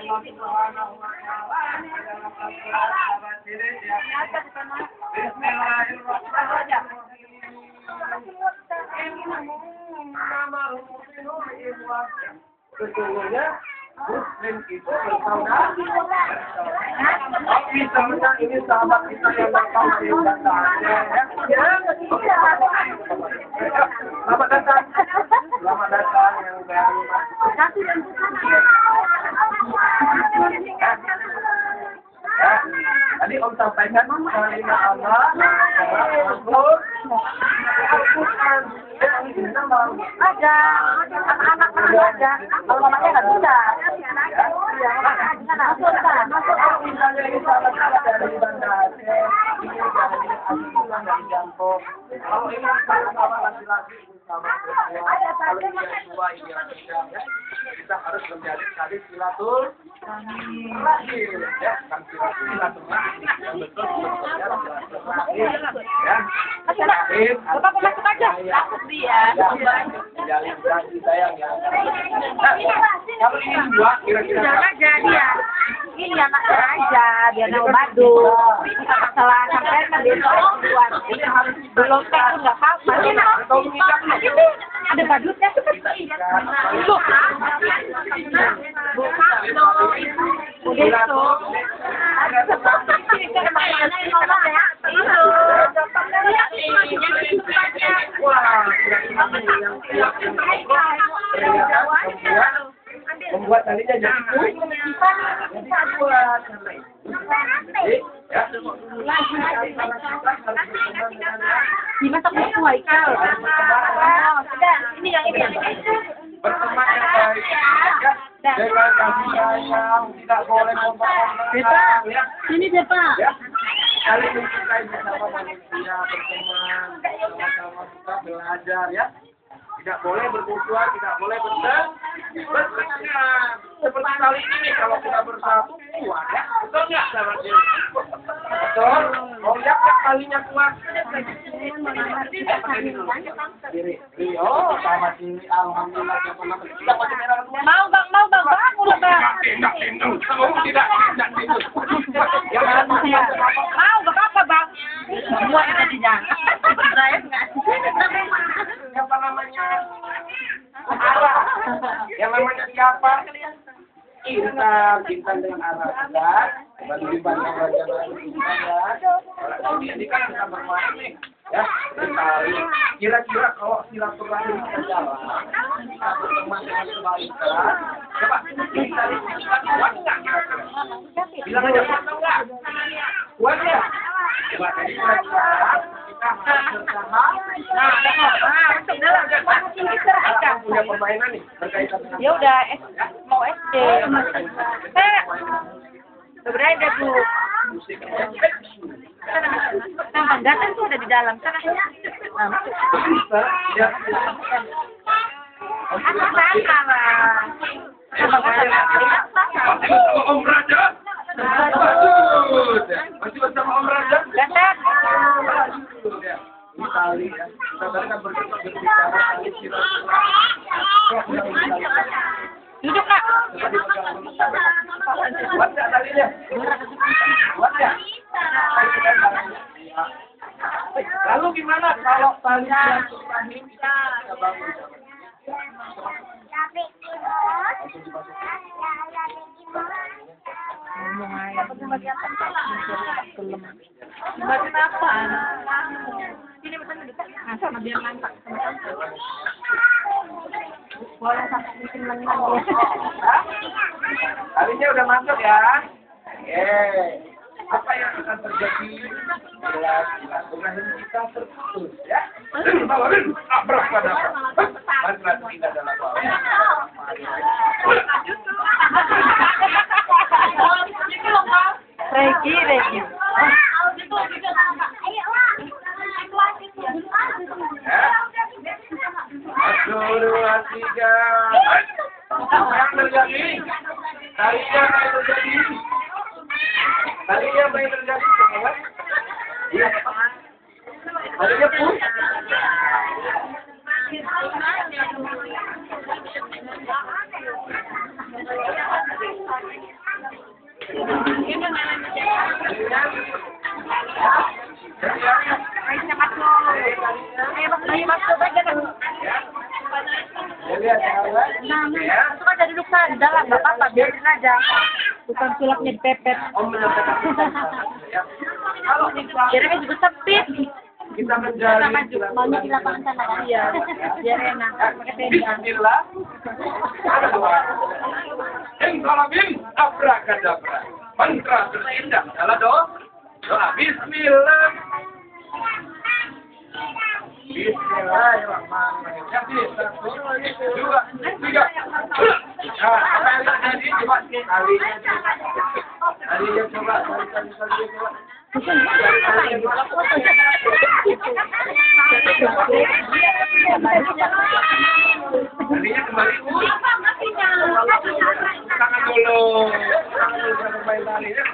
Allah Subhanahu wa taala dalam Al-Qur'an. Bismillahirrahmanirrahim. Sesungguhnya Muslim itu bersaudara. Misalnya ini sahabat kita yang datang dari Banda Aceh, ya. Selamat datang. Selamat datang yang baru. Tadi Om sampaikan kalimat Allah Al-Quran. Ada anak-anak ada, kalau mamanya nggak bisa. Masuk misalnya ini sahabat dari Banda Aceh, ini dari Al-Quran dari Jampo. Kalau ini sama laki-laki, sama perempuan, kalau ini yang tua, ini yang muda, ya, kita harus menjalin tali silaturahim, ya, kan silaturahim yang betul ya, silaturahim, ya. Bapak masuk aja, takut dia. Menjalin kasih sayang ya. Kalau ini dua, kira-kira Jangan aja dia. Ini anaknya aja, biar mau madu. Masalah sampai kan dia keluar. ini harus Belum teh pun nggak apa-apa. atau mengikat Ini ada badutnya tuh. Loh. Begitu. Membuat talinya jadi kuat. Dimasak sesuai kal. Sudah, ini yang ini. Berteman yang baik, ya. Jangan kasih sayang, tidak boleh ngomong-ngomong. Ya. Ini deh Pak. Ya. Saling mencintai bersama manusia, berteman, sama-sama kita belajar, ya. Tidak boleh bermusuhan, tidak boleh bertengkar. Seperti kali ini nih, kalau kita bersatu kuat, ya. Betul nggak, sahabat Dewi? Betul. Oh ya, kalinya kuat. Oh, sama Dewi, alhamdulillah. Kita pakai merah semua. Mau bang, udah bang. Tidak, tidak. Mau gak apa-apa bang. Semua kita tidak. Saya nggak. Siapa namanya? Yang namanya siapa? Intan dengan Arab. Bagi bantang raja ini kan kita bermain nih, ya. Sekali. Kira-kira kalau silaturahim kita jalan, kita berteman dengan kebaikan, coba kita kuat nggak kira-kira? Bilang aja kuat nggak? Kuat ya? Coba tadi kita bersama. Nah, punya permainan nih berkaitan dengan. Ya udah, mau SD. Sebenarnya ada Bu. Yang pendatang tuh ada di dalam sana. Ya. Om Raja. Masih bersama Om Raja. Datang. Tali ya. Kita tadi kan berbicara tali Duduk Kak. Buat nggak talinya? Buat ya? Lalu gimana kalau tali silaturahim kita bangun? Ngomong aja. Batin apa? Ini betul dekat. Nah, sama biar mantap. Boleh sampai bikin menang. Talinya udah masuk ya. Apa yang akan terjadi bila silaturahim kita terputus ya? Abrak pada mana tidak dalam Regi. Dua, tiga. Apa yang terjadi? Talinya apa yang terjadi? Talinya apa yang terjadi? Iya. Talinya pun. Ay, masuk. Ay, masuk aja kan. Nah, itu kan dari luka di dalam, nggak apa-apa, biarin aja. Bukan sulapnya dipepet. Biarnya juga sempit. Kita menjalani Maunya di lapangan sana kan? Iya, biar enak. Pakai tenda. Bismillah. Ada doa. Bim, abrakadabra. Mantra terindah adalah doa. Bismillah. Bismillahirrahmanirrahim. Satu, dua, tiga. Nah, apa yang tadi coba kalinya coba Tadinya kembali tangan dulu bermain tali ya.